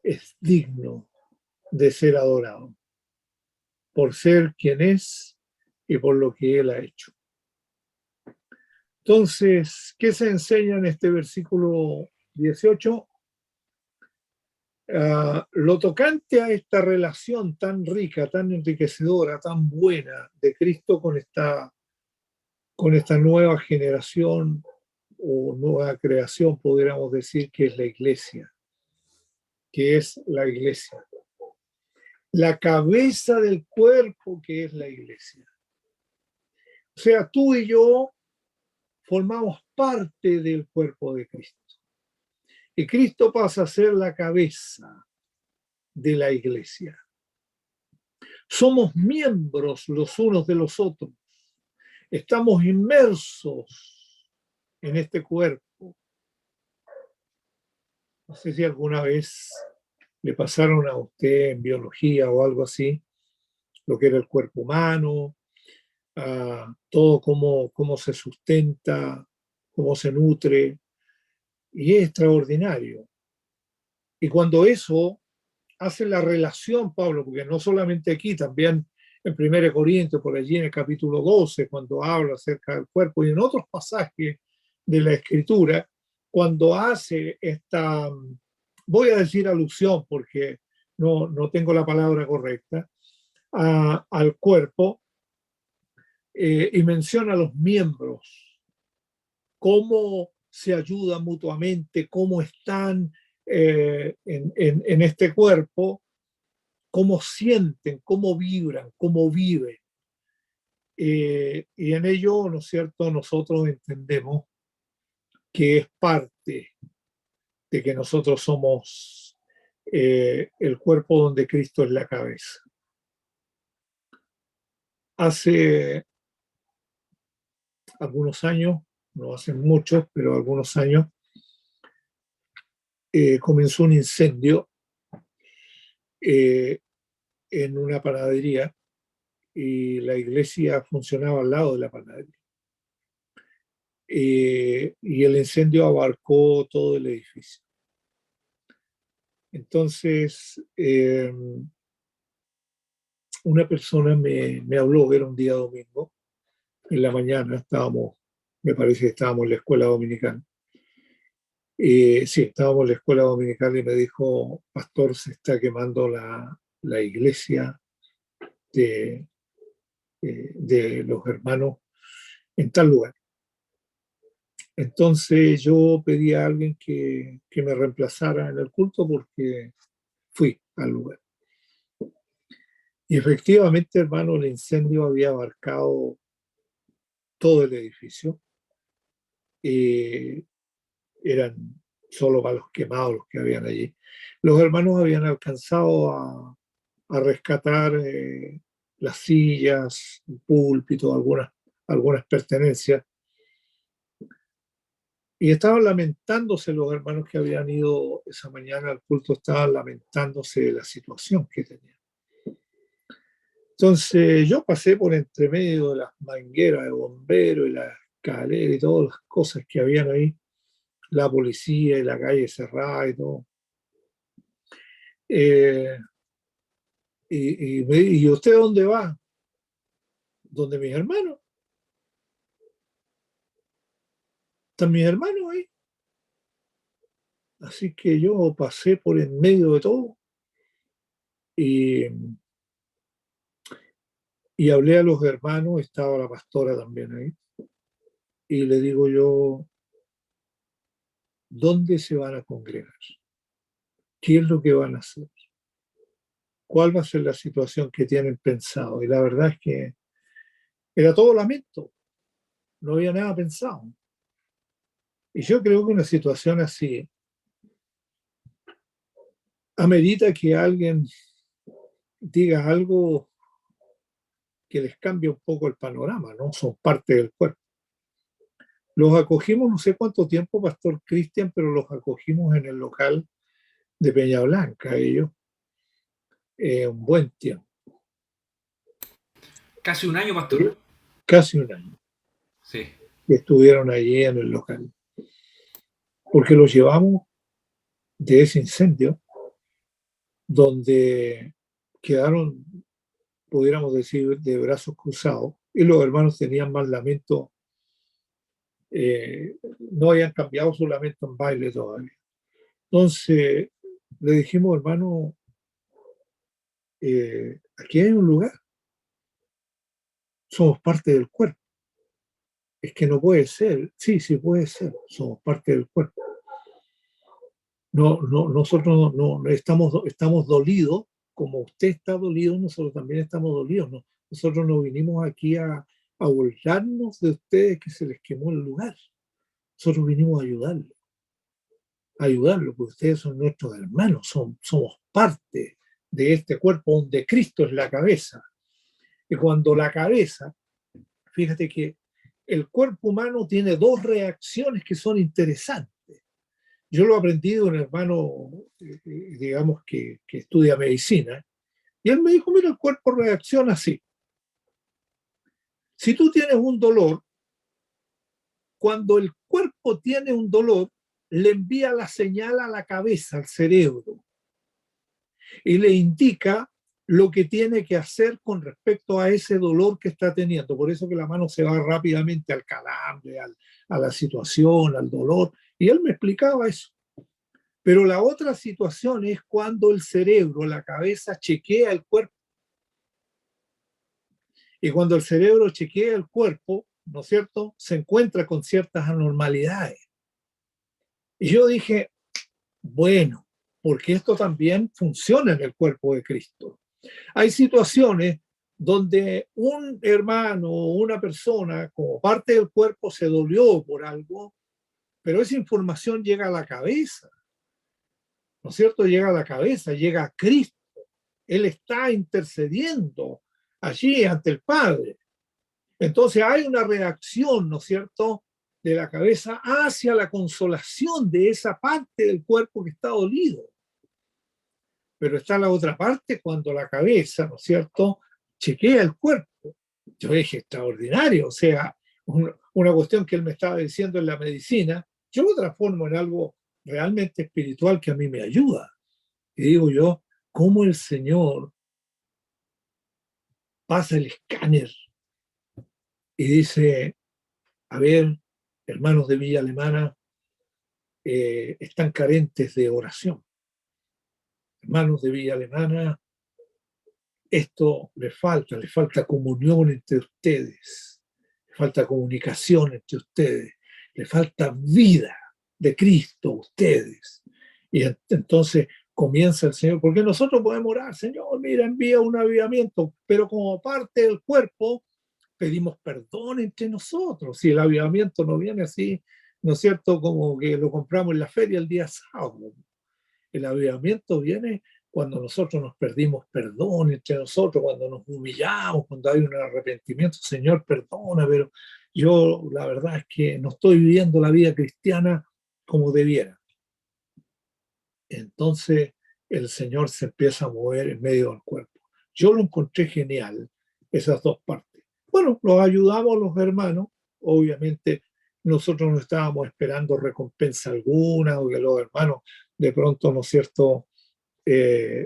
es digno de ser adorado por ser quien es y por lo que Él ha hecho. Entonces, ¿qué se enseña en este versículo 18? Lo tocante a esta relación tan rica, tan enriquecedora, tan buena de Cristo con esta con esta nueva generación o nueva creación, podríamos decir que es la iglesia, que es la iglesia. La cabeza del cuerpo que es la iglesia. O sea, tú y yo formamos parte del cuerpo de Cristo. Y Cristo pasa a ser la cabeza de la iglesia. Somos miembros los unos de los otros. Estamos inmersos en este cuerpo. No sé si alguna vez le pasaron a usted en biología o algo así, lo que era el cuerpo humano, todo cómo se sustenta, cómo se nutre, y es extraordinario. Y cuando eso hace la relación, Pablo, porque no solamente aquí, también en 1 Corintios, por allí en el capítulo 12, cuando habla acerca del cuerpo, y en otros pasajes de la Escritura, cuando hace esta, voy a decir alusión porque no tengo la palabra correcta, al cuerpo, y menciona a los miembros, cómo se ayudan mutuamente, cómo están en este cuerpo, cómo sienten, cómo vibran, cómo viven. Y en ello, ¿no es cierto?, nosotros entendemos que es parte de que nosotros somos el cuerpo donde Cristo es la cabeza. Hace algunos años, no hace muchos, pero algunos años, comenzó un incendio en una panadería y la iglesia funcionaba al lado de la panadería. Y el incendio abarcó todo el edificio. Entonces, una persona me habló, era un día domingo, en la mañana me parece que estábamos en la escuela dominical. Sí, estábamos en la escuela dominical y me dijo, pastor, se está quemando la iglesia de, de los hermanos en tal lugar. Entonces yo pedí a alguien que me reemplazara en el culto porque fui al lugar. Y efectivamente, hermano, el incendio había abarcado todo el edificio. Eran solo para los quemados los que habían allí. Los hermanos habían alcanzado a rescatar las sillas, el púlpito, algunas pertenencias. Y estaban lamentándose los hermanos que habían ido esa mañana al culto, estaban lamentándose de la situación que tenían. Entonces yo pasé por entre medio de las mangueras de bomberos y las escaleras y todas las cosas que habían ahí, la policía y la calle cerrada y todo. ¿Y usted dónde va? ¿Dónde mis hermanos? ¿Están mis hermanos ahí? Así que yo pasé por en medio de todo y, y hablé a los hermanos, estaba la pastora también ahí, y le digo yo, ¿dónde se van a congregar? ¿Qué es lo que van a hacer? ¿Cuál va a ser la situación que tienen pensado? Y la verdad es que era todo lamento, no había nada pensado. Y yo creo que una situación así amerita que alguien diga algo que les cambie un poco el panorama, ¿no? Son parte del cuerpo. Los acogimos no sé cuánto tiempo, Pastor Cristian, pero los acogimos en el local de Peña Blanca, ellos, un buen tiempo. Casi un año, pastor. Casi un año. Sí. Que estuvieron allí en el local. Porque los llevamos de ese incendio, donde quedaron, pudiéramos decir, de brazos cruzados, y los hermanos tenían más lamento, no habían cambiado su lamento en baile todavía. Entonces le dijimos, hermano, aquí hay un lugar, somos parte del cuerpo. es que no puede ser. Sí, sí puede ser. Somos parte del cuerpo. Nosotros no estamos dolidos, como usted está dolido, nosotros también estamos dolidos. ¿No? Nosotros no vinimos aquí a burlarnos de ustedes que se les quemó el lugar. Nosotros vinimos a ayudarlos, porque ustedes son nuestros hermanos, somos parte de este cuerpo donde Cristo es la cabeza. Y cuando la cabeza, fíjate que el cuerpo humano tiene dos reacciones que son interesantes. Yo lo he aprendido de un hermano, digamos, que estudia medicina, y él me dijo, mira, el cuerpo reacciona así. Si tú tienes un dolor, cuando el cuerpo tiene un dolor, le envía la señal a la cabeza, al cerebro, y le indica lo que tiene que hacer con respecto a ese dolor que está teniendo. Por eso que la mano se va rápidamente al calambre, a la situación, al dolor. Y él me explicaba eso. Pero la otra situación es cuando el cerebro, la cabeza, chequea el cuerpo. Y cuando el cerebro chequea el cuerpo, ¿no es cierto?, se encuentra con ciertas anormalidades. Y yo dije, bueno, porque esto también funciona en el cuerpo de Cristo. Hay situaciones donde un hermano o una persona como parte del cuerpo se dolió por algo, pero esa información llega a la cabeza, ¿no es cierto? Llega a la cabeza, llega a Cristo. Él está intercediendo allí ante el Padre. Entonces hay una reacción, ¿no es cierto?, de la cabeza hacia la consolación de esa parte del cuerpo que está dolido. Pero está la otra parte cuando la cabeza, ¿no es cierto?, chequea el cuerpo. Yo dije, extraordinario, o sea, una cuestión que él me estaba diciendo en la medicina, yo lo transformo en algo realmente espiritual que a mí me ayuda. Y digo yo, ¿cómo el Señor pasa el escáner y dice, a ver, hermanos de Villa Alemana, están carentes de oración? Hermanos de Villa Alemana, esto les falta comunión entre ustedes, les falta comunicación entre ustedes, les falta vida de Cristo a ustedes. Y entonces comienza el Señor, porque nosotros podemos orar, Señor, mira, envía un avivamiento, pero como parte del cuerpo pedimos perdón entre nosotros. Si el avivamiento no viene así, ¿no es cierto?, como que lo compramos en la feria el día sábado. El avivamiento viene cuando nosotros nos perdimos perdón entre nosotros, cuando nos humillamos, cuando hay un arrepentimiento. Señor, perdona, pero yo la verdad es que no estoy viviendo la vida cristiana como debiera. Entonces el Señor se empieza a mover en medio del cuerpo. Yo lo encontré genial, esas dos partes. Bueno, los ayudamos los hermanos, obviamente nosotros no estábamos esperando recompensa alguna o que los hermanos de pronto, ¿no es cierto?,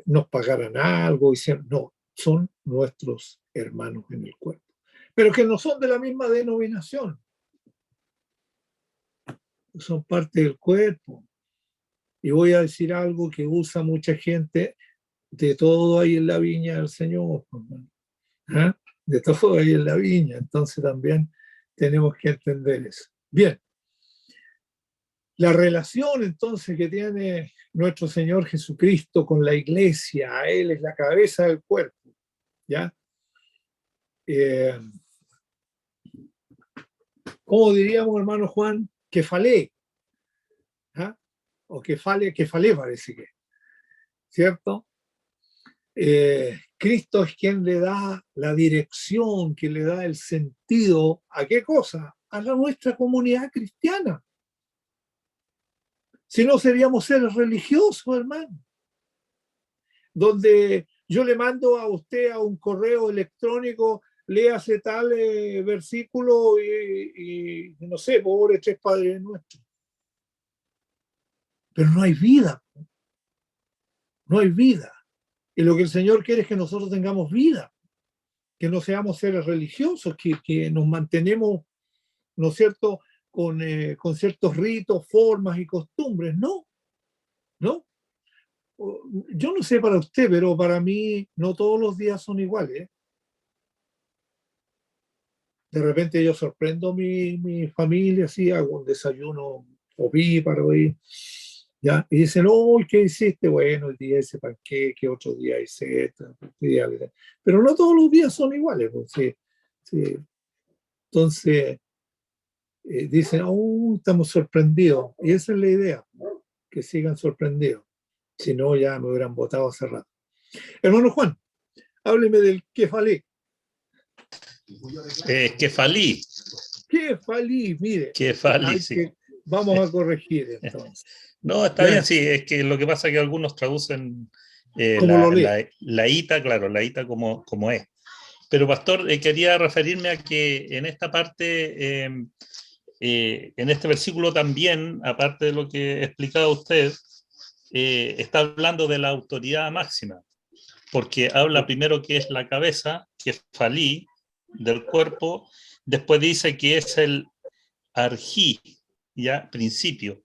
nos pagaran algo, y no, son nuestros hermanos en el cuerpo, pero que no son de la misma denominación, son parte del cuerpo. Y voy a decir algo que usa mucha gente, de todo hay en la viña del Señor, ¿ah? De todo hay en la viña, entonces también tenemos que entender eso. Bien, la relación entonces que tiene nuestro Señor Jesucristo con la iglesia, a Él es la cabeza del cuerpo, ¿ya? ¿Cómo diríamos, hermano Juan? Que falé, ¿ah? O que falé parece que, ¿cierto? Cristo es quien le da la dirección, quien le da el sentido, ¿a qué cosa? A nuestra comunidad cristiana. Si no, seríamos seres religiosos, hermano. Donde yo le mando a usted a un correo electrónico, léase tal versículo y no sé, pobre tres padres nuestros. Pero no hay vida. No hay vida. Y lo que el Señor quiere es que nosotros tengamos vida, que no seamos seres religiosos, que nos mantenemos, ¿no es cierto?, con ciertos ritos, formas y costumbres. No, no. Yo no sé para usted, pero para mí no todos los días son iguales. de repente yo sorprendo a mi familia, así, hago un desayuno ovíparo ahí, ¿ya? Y dicen, oh, ¿qué hiciste? Bueno, hoy día hice panqueque, otro día hice esto, pero no todos los días son iguales, pues, sí, sí. Entonces, dicen, oh, estamos sorprendidos. Y esa es la idea, que sigan sorprendidos. Si no, ya me hubieran votado hace rato. Hermano Juan, hábleme del kefalé. Kefalí, Kefalí, mire, Kefalí, sí. vamos a corregir entonces. No, está bien, Ya, sí, es que lo que pasa es que algunos traducen como lo lee. la ita, claro, la ita como es. Pero, pastor, quería referirme a que en esta parte, en este versículo también, aparte de lo que explicaba usted, está hablando de la autoridad máxima, porque habla primero que es la cabeza, que es falí, del cuerpo, después dice que es el arjí, ya, principio.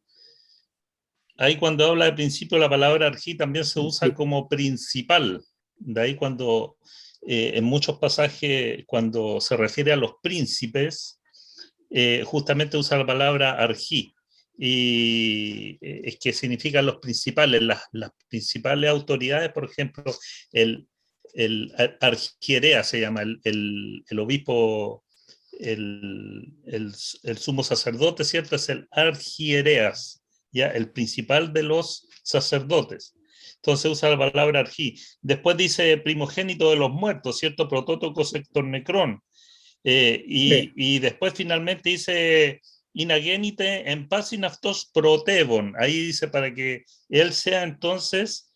Ahí cuando habla de principio, la palabra arjí también se usa como principal. De ahí cuando en muchos pasajes, cuando se refiere a los príncipes, justamente usa la palabra arjí. Y es que significan los principales, las principales autoridades, por ejemplo, el archierea se llama, el obispo, el sumo sacerdote, ¿cierto? Es el archiereas, ¿ya? El principal de los sacerdotes. Entonces usa la palabra arjí. Después dice primogénito de los muertos, ¿cierto? Protótocos sector necrón. Y después finalmente dice inagénite en paz y naftos protebon. Ahí dice para que él sea entonces,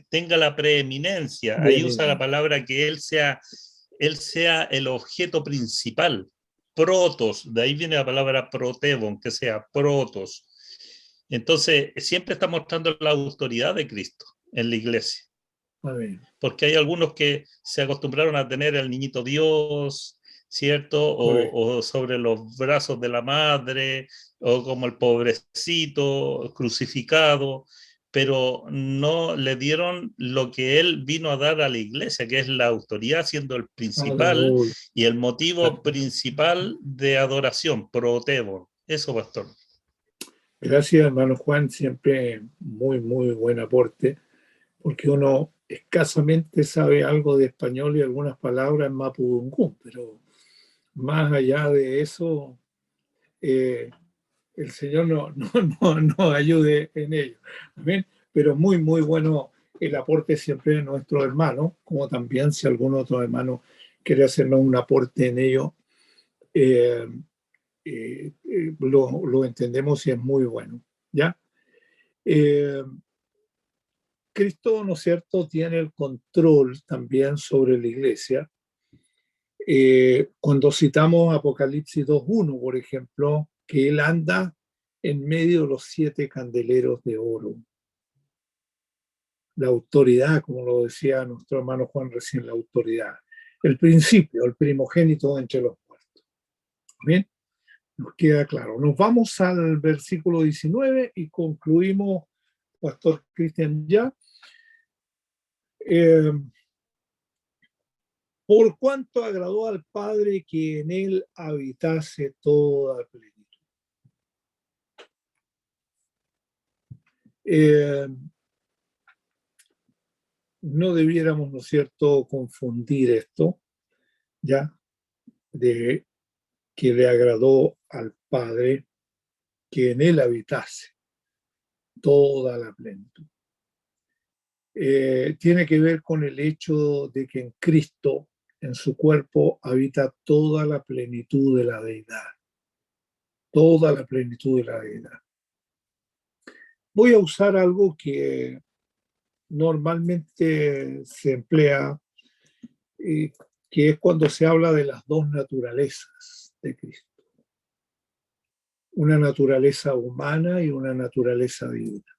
tenga la preeminencia. Ahí usa la palabra que él sea el objeto principal. Protos, de ahí viene la palabra protebon, que sea protos. Entonces, siempre está mostrando la autoridad de Cristo en la iglesia. Porque hay algunos que se acostumbraron a tener al niñito Dios, ¿cierto? O sobre los brazos de la madre, o como el pobrecito crucificado, pero no le dieron lo que él vino a dar a la iglesia, que es la autoridad, siendo el principal y el motivo principal de adoración, protebo. Eso, pastor. Gracias, hermano Juan, siempre muy, muy buen aporte, porque uno escasamente sabe algo de español y algunas palabras en mapudungún, pero más allá de eso, el Señor nos ayude en ello. ¿Amén? Pero muy, muy bueno el aporte siempre de nuestro hermano, como también si algún otro hermano quiere hacernos un aporte en ello, lo entendemos y es muy bueno. ¿Ya? Cristo, ¿no es cierto?, tiene el control también sobre la iglesia. Cuando citamos Apocalipsis 2:1, por ejemplo, que Él anda en medio de los 7 candeleros de oro. La autoridad, como lo decía nuestro hermano Juan recién, la autoridad. El principio, el primogénito entre los muertos. ¿Bien? Nos queda claro. Nos vamos al versículo 19 y concluimos, Pastor Cristian, ya. Por cuanto agradó al Padre que en él habitase toda plenitud. No debiéramos, ¿no es cierto?, confundir esto, ¿ya? De que le agradó al Padre que en él habitase toda la plenitud. Tiene que ver con el hecho de que en Cristo, en su cuerpo, habita toda la plenitud de la deidad. Toda la plenitud de la deidad. Voy a usar algo que normalmente se emplea, que es cuando se habla de las dos naturalezas de Cristo. Una naturaleza humana y una naturaleza divina.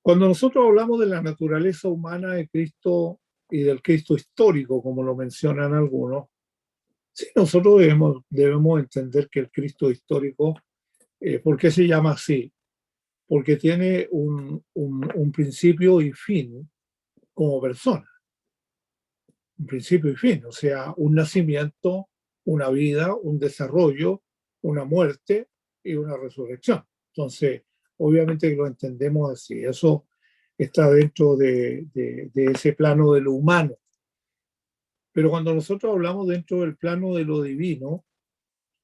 Cuando nosotros hablamos de la naturaleza humana de Cristo y del Cristo histórico, como lo mencionan algunos, sí, nosotros debemos entender que el Cristo histórico, ¿por qué se llama así? Porque tiene un principio y fin como persona. un principio y fin, o sea, un nacimiento, una vida, un desarrollo, una muerte y una resurrección. Entonces, obviamente que lo entendemos así. Eso está dentro de ese plano de lo humano. Pero cuando nosotros hablamos dentro del plano de lo divino,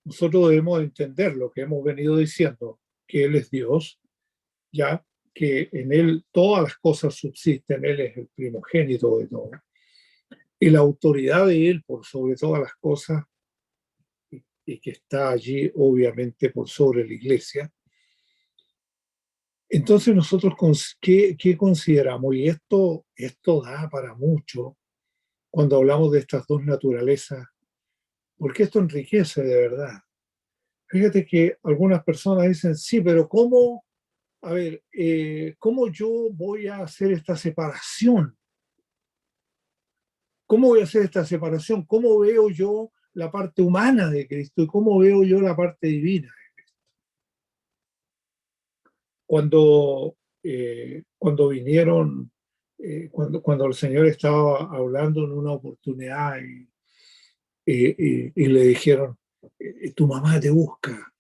nosotros debemos entender lo que hemos venido diciendo, que Él es Dios, ya que en Él todas las cosas subsisten, Él es el primogénito de todo. Y la autoridad de Él por sobre todas las cosas, y que está allí obviamente por sobre la iglesia. Entonces nosotros, ¿qué consideramos? Y esto da para mucho cuando hablamos de estas dos naturalezas, porque esto enriquece de verdad. Fíjate que algunas personas dicen, sí, pero ¿cómo, a ver, cómo yo voy a hacer esta separación? ¿Cómo voy a hacer esta separación? ¿Cómo veo yo la parte humana de Cristo y cómo veo yo la parte divina? Cuando vinieron, cuando el Señor estaba hablando en una oportunidad y le dijeron, tu mamá te busca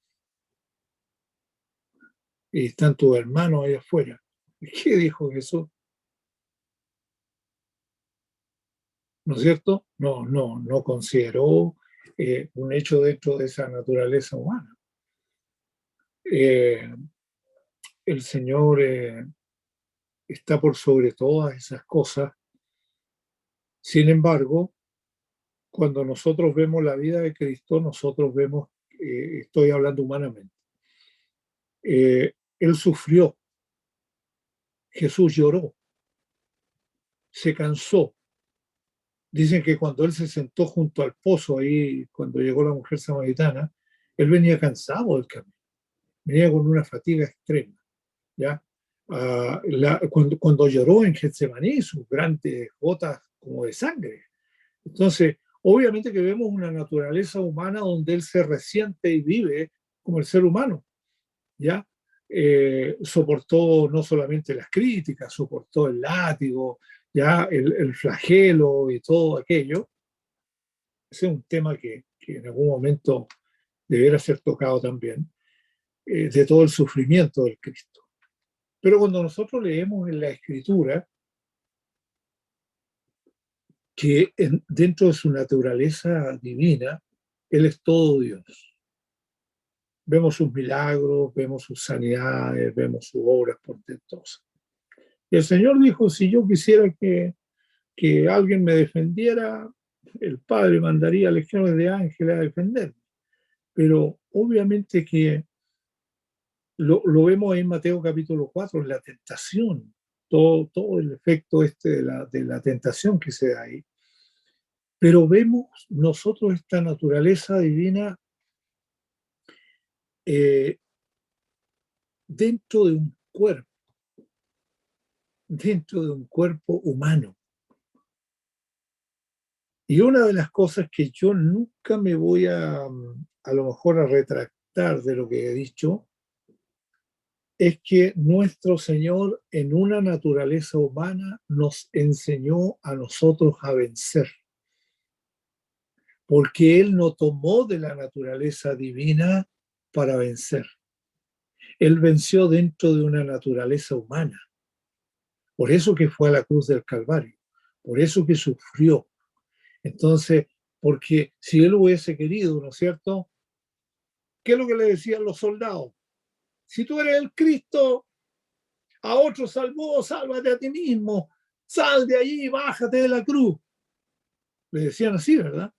y están tus hermanos ahí afuera. ¿Qué dijo Jesús? ¿No es cierto? No consideró un hecho dentro de esa naturaleza humana. El Señor está por sobre todas esas cosas. Sin embargo, cuando nosotros vemos la vida de Cristo, nosotros vemos, estoy hablando humanamente, Él sufrió, Jesús lloró, se cansó. Dicen que cuando Él se sentó junto al pozo, ahí cuando llegó la mujer samaritana, Él venía cansado del camino, venía con una fatiga extrema, ¿ya? Cuando lloró en Getsemaní, sus grandes gotas como de sangre. Entonces, obviamente que vemos una naturaleza humana donde él se resiente y vive como el ser humano, ¿ya? Soportó no solamente las críticas, soportó el látigo, ya el flagelo y todo aquello. Ese es un tema que en algún momento debiera ser tocado también, de todo el sufrimiento del Cristo. Pero cuando nosotros leemos en la Escritura que dentro de su naturaleza divina, Él es todo Dios. Vemos sus milagros, vemos sus sanidades, vemos sus obras portentosas. Y el Señor dijo, si yo quisiera que alguien me defendiera, el Padre mandaría legiones de ángeles a defenderme. Pero obviamente que lo vemos en Mateo capítulo 4, en la tentación, todo el efecto de la tentación que se da ahí. Pero vemos nosotros esta naturaleza divina dentro de un cuerpo, dentro de un cuerpo humano. Y una de las cosas que yo nunca me voy a lo mejor a retractar de lo que he dicho, es que nuestro Señor en una naturaleza humana nos enseñó a nosotros a vencer. Porque Él no tomó de la naturaleza divina para vencer. Él venció dentro de una naturaleza humana. Por eso que fue a la cruz del Calvario. Por eso que sufrió. Entonces, porque si Él hubiese querido, ¿no es cierto? ¿Qué es lo que le decían los soldados? Si tú eres el Cristo, a otro salvó, sálvate a ti mismo. Sal de allí, bájate de la cruz. Le decían así, ¿verdad?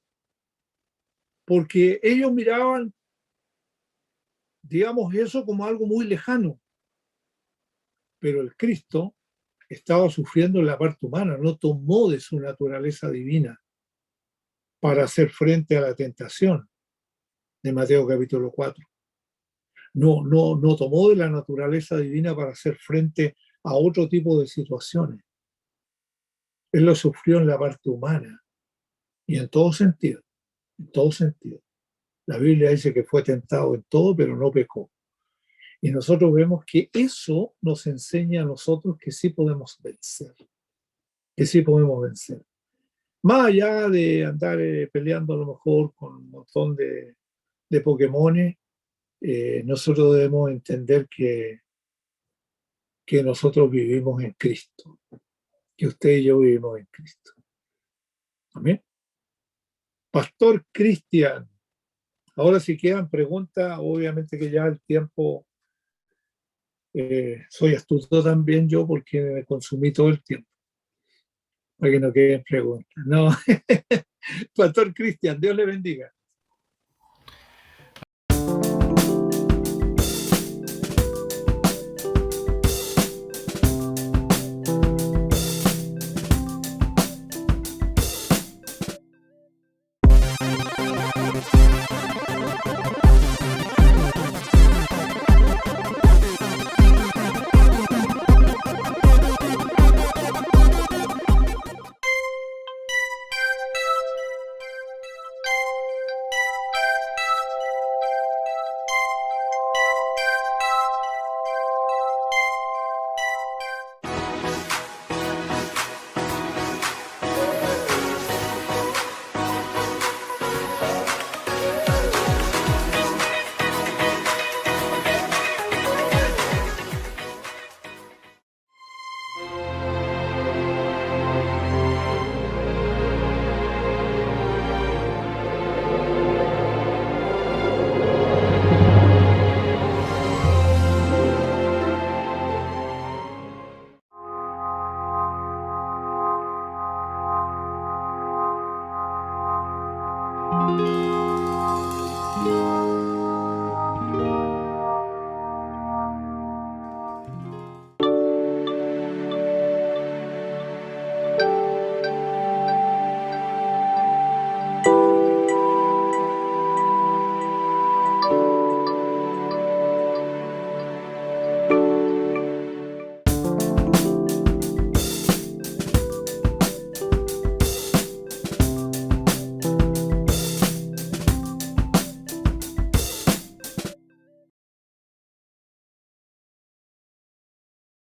Porque ellos miraban, digamos, eso como algo muy lejano. Pero el Cristo estaba sufriendo en la parte humana, no tomó de su naturaleza divina para hacer frente a la tentación de Mateo capítulo 4. No tomó de la naturaleza divina para hacer frente a otro tipo de situaciones. Él lo sufrió en la parte humana y en todo sentido, en todo sentido. La Biblia dice que fue tentado en todo, pero no pecó. Y nosotros vemos que eso nos enseña a nosotros que sí podemos vencer, que sí podemos vencer. Más allá de andar peleando a lo mejor con un montón de Pokémones, nosotros debemos entender que nosotros vivimos en Cristo, que usted y yo vivimos en Cristo. Amén. Pastor Cristian, ahora si quedan preguntas, obviamente que ya el tiempo, soy astuto también yo porque me consumí todo el tiempo, para que no queden preguntas. No, Pastor Cristian, Dios le bendiga.